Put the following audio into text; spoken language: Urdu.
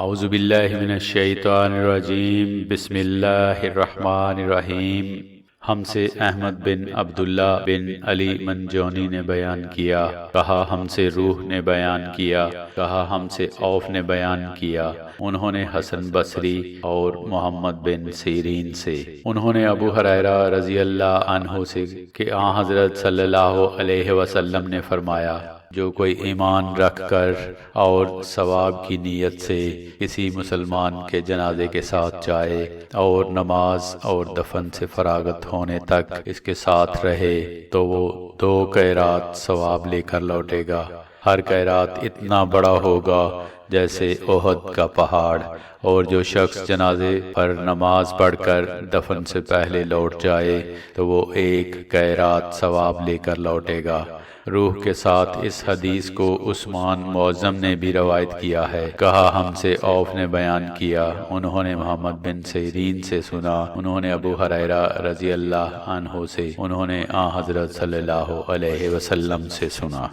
اعوذ باللہ من الشیطان الرجیم، بسم اللہ الرحمن الرحیم۔ ہم سے احمد بن عبداللہ بن علی منجونی نے بیان کیا، کہا ہم سے روح نے بیان کیا، کہا ہم سے عوف نے بیان کیا، انہوں نے حسن بصری اور محمد بن سیرین سے، انہوں نے ابو ہریرہ رضی اللہ عنہ سے کہ آن حضرت صلی اللہ علیہ وسلم نے فرمایا، جو کوئی ایمان رکھ کر اور ثواب کی نیت سے کسی مسلمان کے جنازے کے ساتھ جائے اور نماز اور دفن سے فراغت ہونے تک اس کے ساتھ رہے تو وہ 2 قیرات ثواب لے کر لوٹے گا۔ ہر قیرات اتنا بڑا ہوگا جیسے احد کا پہاڑ، اور جو شخص جنازے پر نماز پڑھ کر دفن سے پہلے لوٹ جائے تو وہ 1 قیرات ثواب لے کر لوٹے گا۔ روح کے ساتھ اس حدیث کو عثمان معظم نے بھی روایت کیا ہے، کہا ہم سے عوف نے بیان کیا، انہوں نے محمد بن سیرین سے سنا، انہوں نے ابو ہریرہ رضی اللہ عنہ سے، انہوں نے آن حضرت صلی اللہ علیہ وسلم سے سنا۔